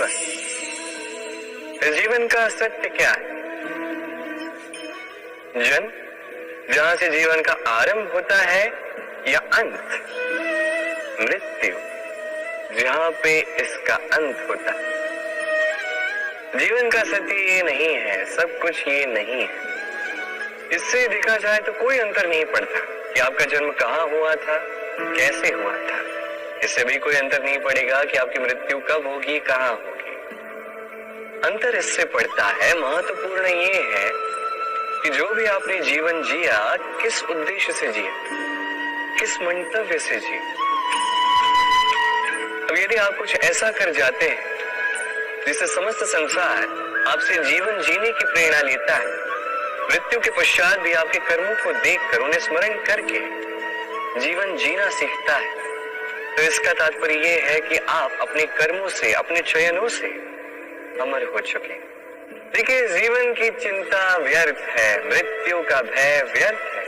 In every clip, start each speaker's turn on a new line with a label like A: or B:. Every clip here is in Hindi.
A: जीवन। इस जीवन का सत्य क्या है? जन्म, जहां से जीवन का आरंभ होता है, या अंत? मृत्यु, जहां पे इसका अंत होता है। जीवन का सत्य ये नहीं है, सब कुछ ये नहीं है। इससे देखा जाए तो कोई अंतर नहीं पड़ता कि आपका जन्म कहाँ हुआ था, कैसे हुआ था। इससे भी कोई अंतर नहीं पड़ेगा कि आपकी मृत्यु कब होगी, कहाँ होगी। अंतर इससे पड़ता है, महत्वपूर्ण ये है कि जो भी आपने जीवन जिया, किस उद्देश्य से जिया, किस मंतव्य से जिया। अब यदि आप कुछ ऐसा कर जाते हैं जिससे समस्त संसार आपसे जीवन जीने की प्रेरणा लेता है, मृत्यु के पश्चात भी आपके कर्मों को देखकर, उन्हें स्मरण करके जीवन जीना सीखता है, तो इसका तात्पर्य यह है कि आप अपने कर्मों से, अपने चयनों से अमर हो चुके। देखिए, जीवन की चिंता व्यर्थ है, मृत्यु का भय व्यर्थ है,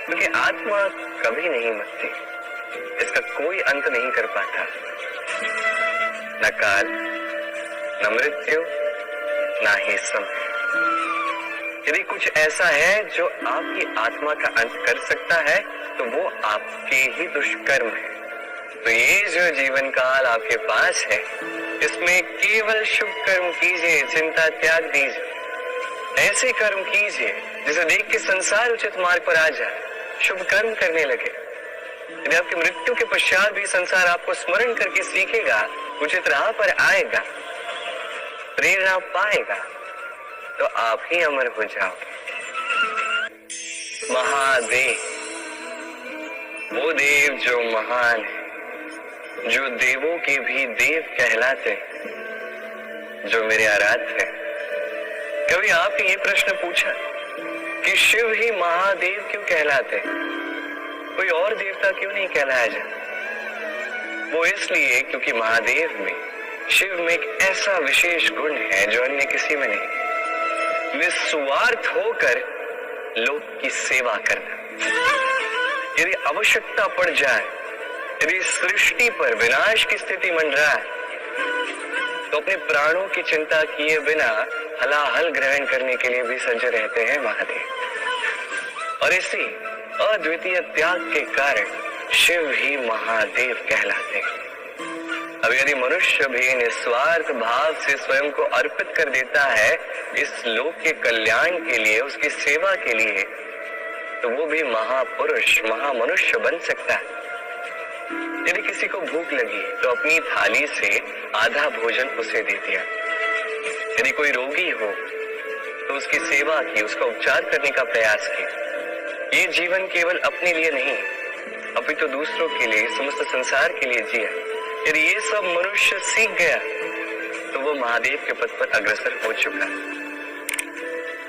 A: क्योंकि आत्मा कभी नहीं मरती। इसका कोई अंत नहीं कर पाता, न काल, न मृत्यु, ना ही समय। यदि कुछ ऐसा है जो आपकी आत्मा का अंत कर सकता है, तो वो आपके ही दुष्कर्म है। तो ये जो जीवन काल आपके पास है, इसमें केवल शुभ कर्म कीजिए, चिंता त्याग दीजिए। ऐसे कर्म कीजिए जिसे देख के संसार उचित मार्ग पर आ जाए, शुभ कर्म करने लगे। यदि आपकी मृत्यु के पश्चात भी संसार आपको स्मरण करके सीखेगा, उचित राह पर आएगा, प्रेरणा पाएगा, तो आप ही अमर हो जाओगे। महादेव, वो देव जो महान है, जो देवों के भी देव कहलाते हैं, जो मेरे आराध्य है। कभी आपने ये प्रश्न पूछा कि शिव ही महादेव क्यों कहलाते हैं, कोई और देवता क्यों नहीं कहलाया जाता? वो इसलिए क्योंकि महादेव में, शिव में एक ऐसा विशेष गुण है जो अन्य किसी में नहीं। निस्वार्थ होकर लोक की सेवा करना। यदि आवश्यकता पड़ जाए, यदि सृष्टि पर विनाश की स्थिति मंडरा है, तो अपने प्राणों की चिंता किए बिना हलाहल ग्रहण करने के लिए भी सज्ज रहते हैं महादेव। और इसी अद्वितीय त्याग के कारण शिव ही महादेव कहलाते हैं। अब यदि मनुष्य भी निस्वार्थ भाव से स्वयं को अर्पित कर देता है इस लोक के कल्याण के लिए, उसकी सेवा के लिए, तो वो भी महापुरुष, महामनुष्य बन सकता है। यदि किसी को भूख लगी तो अपनी थाली से आधा भोजन उसे दे दिया। यदि कोई रोगी हो तो उसकी सेवा की, उसका उपचार करने का प्रयास किया। ये जीवन केवल अपने लिए नहीं, अपितु दूसरों के लिए, समस्त संसार के लिए जिया। यदि ये सब मनुष्य सीख गया, तो वो महादेव के पथ पर अग्रसर हो चुका है।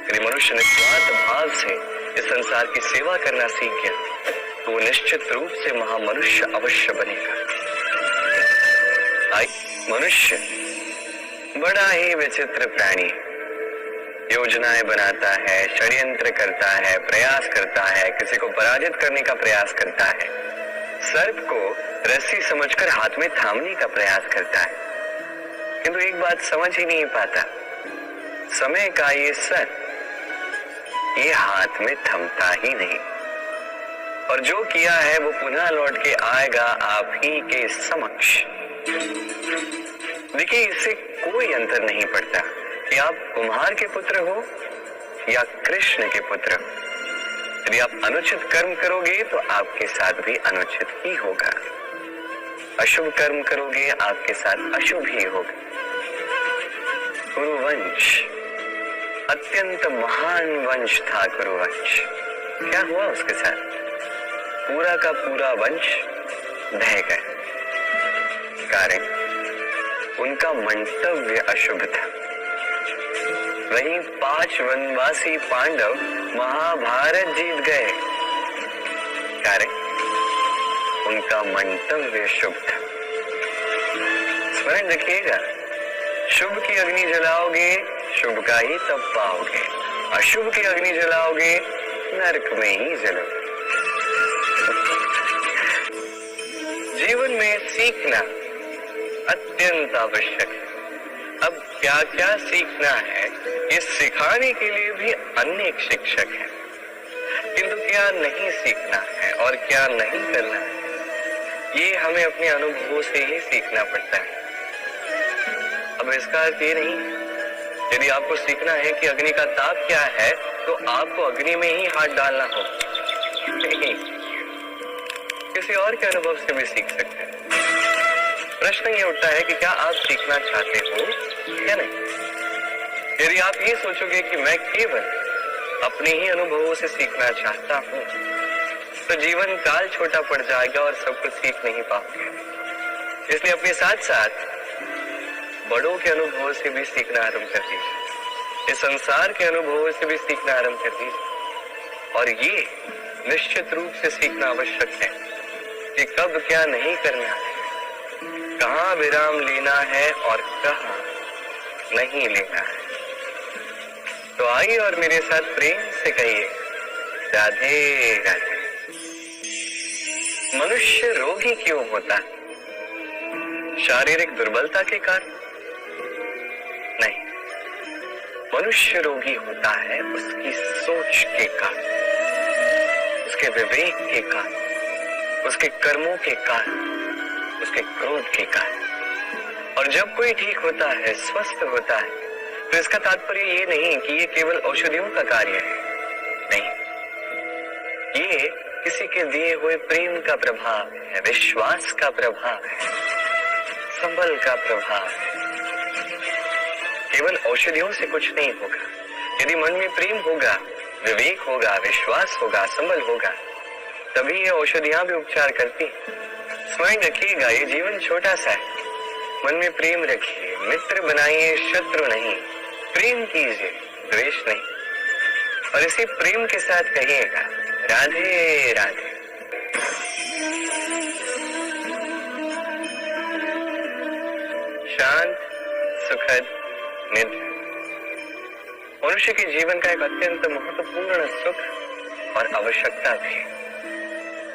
A: यदि मनुष्य निस्वार्थ भाव से इस संसार की सेवा करना सीख गया, तो वो निश्चित रूप से महामनुष्य अवश्य बनेगा। मनुष्य बड़ा ही विचित्र प्राणी, योजनाएं बनाता है, षड्यंत्र करता है, प्रयास करता है, किसी को पराजित करने का प्रयास करता है, सर्प को रस्सी समझकर हाथ में थामने का प्रयास करता है। किंतु एक बात समझ ही नहीं पाता, समय का ये सर्प ये हाथ में थमता ही नहीं, और जो किया है वो पुनः लौट के आएगा आप ही के समक्ष। देखिए, इससे कोई अंतर नहीं पड़ता कि आप कुम्हार के पुत्र हो या कृष्ण के पुत्र हो। यदि आप अनुचित कर्म करोगे तो आपके साथ भी अनुचित ही होगा, अशुभ कर्म करोगे आपके साथ अशुभ ही होगा। कुरुवंश अत्यंत महान वंश था। कुरुवंश क्या हुआ उसके साथ? पूरा का पूरा वंश ढह गया। कारण उनका मंतव्य अशुभ था। वहीं 5 वनवासी पांडव महाभारत जीत गए, कारण उनका मंतव्य शुभ था। स्मरण रखिएगा, शुभ की अग्नि जलाओगे शुभ का ही तप पाओगे, अशुभ की अग्नि जलाओगे नरक में ही जलोगे। जीवन में सीखना अत्यंत आवश्यक है। अब क्या क्या सीखना है, ये सिखाने के लिए भी अनेक शिक्षक हैं, किंतु क्या नहीं सीखना है और क्या नहीं करना है, ये हमें अपने अनुभवों से ही सीखना पड़ता है। अब इसका अर्थ ये नहीं, यदि आपको सीखना है कि अग्नि का ताप क्या है, तो आपको अग्नि में ही हाथ डालना हो, नहीं, किसी और के अनुभव से भी सीख सकते हैं। प्रश्न ये उठता है कि क्या आप सीखना चाहते हो या नहीं। यदि आप ये सोचोगे कि मैं केवल अपने ही अनुभवों से सीखना चाहता हूं, तो जीवन काल छोटा पड़ जाएगा और सब कुछ सीख नहीं पाओगे। इसलिए अपने साथ साथ बड़ों के अनुभवों से भी सीखना आरंभ कर दीजिए, इस संसार के अनुभवों से भी सीखना आरंभ कर दीजिए। और ये निश्चित रूप से सीखना आवश्यक है कि कब क्या नहीं करना है, कहाँ विराम लेना है और कहाँ नहीं लेना है। तो आइए और मेरे साथ प्रेम से कहिए, राधे राधे। मनुष्य रोगी क्यों होता है? शारीरिक दुर्बलता के कारण नहीं, मनुष्य रोगी होता है उसकी सोच के कारण, उसके विवेक के कारण, उसके कर्मों के कारण, उसके क्रोध के कारण। और जब कोई ठीक होता है, स्वस्थ होता है, तो इसका तात्पर्य ये नहीं कि ये केवल औषधियों का कार्य है, नहीं, ये किसी के दिए हुए प्रेम का प्रभाव है, विश्वास का प्रभाव है, संबल का प्रभाव है। केवल औषधियों से कुछ नहीं होगा। यदि मन में प्रेम होगा, विवेक होगा, विश्वास होगा, संबल होगा, तभी ये औषधियां भी उपचार करती। स्मरण रखिएगा, ये जीवन छोटा सा है। मन में प्रेम रखिए, मित्र बनाइए, शत्रु नहीं। प्रेम कीजिए, द्वेष नहीं। और इसी प्रेम के साथ कहिएगा, राधे राधे। शांत सुखद निद्रा मनुष्य के जीवन का एक अत्यंत महत्वपूर्ण सुख और आवश्यकता भी है।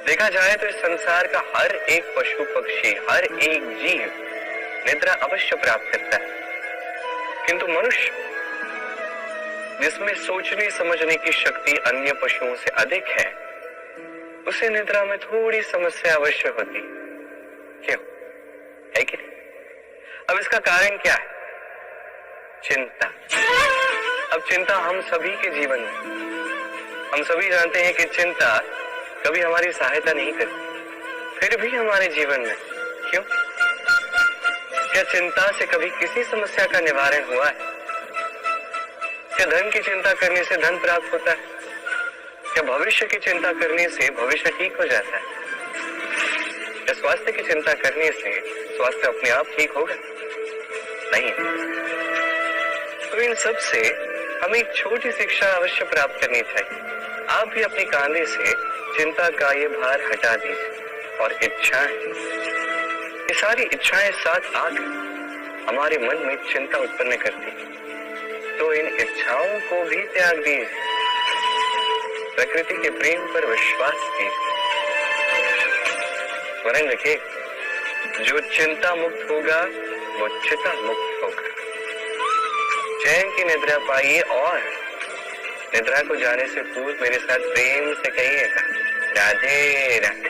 A: देखा जाए तो इस संसार का हर एक पशु पक्षी, हर एक जीव निद्रा अवश्य प्राप्त करता है, किंतु मनुष्य जिसमें सोचने समझने की शक्ति अन्य पशुओं से अधिक है, उसे निद्रा में थोड़ी समस्या अवश्य होती। क्यों है कि नहीं? अब इसका कारण क्या है? चिंता। अब चिंता हम सभी के जीवन में, हम सभी जानते हैं कि चिंता कभी हमारी सहायता नहीं करती, फिर भी हमारे जीवन में क्यों? क्या चिंता से कभी किसी समस्या का निवारण हुआ है? क्या धन की चिंता करने से धन प्राप्त होता है? क्या भविष्य की चिंता करने से भविष्य ठीक हो जाता है? क्या स्वास्थ्य की चिंता करने से स्वास्थ्य अपने आप ठीक होगा? नहीं। तो इन सब से हमें एक छोटी शिक्षा अवश्य प्राप्त करनी चाहिए। आप भी अपने कांधे से चिंता का ये भार हटा दीजिए और इच्छाएं, ये सारी इच्छाएं साथ आकर हमारे मन में चिंता उत्पन्न करती, तो इन इच्छाओं को भी त्याग दीजिए। प्रकृति के प्रेम पर विश्वास कीजिए। स्मरण रखिए, जो चिंता मुक्त होगा वो चिता मुक्त होगा। चैन की निद्रा पाइए और निद्रा को जाने से पूर्व मेरे साथ प्रेम से कहिएगा, राधे राधे।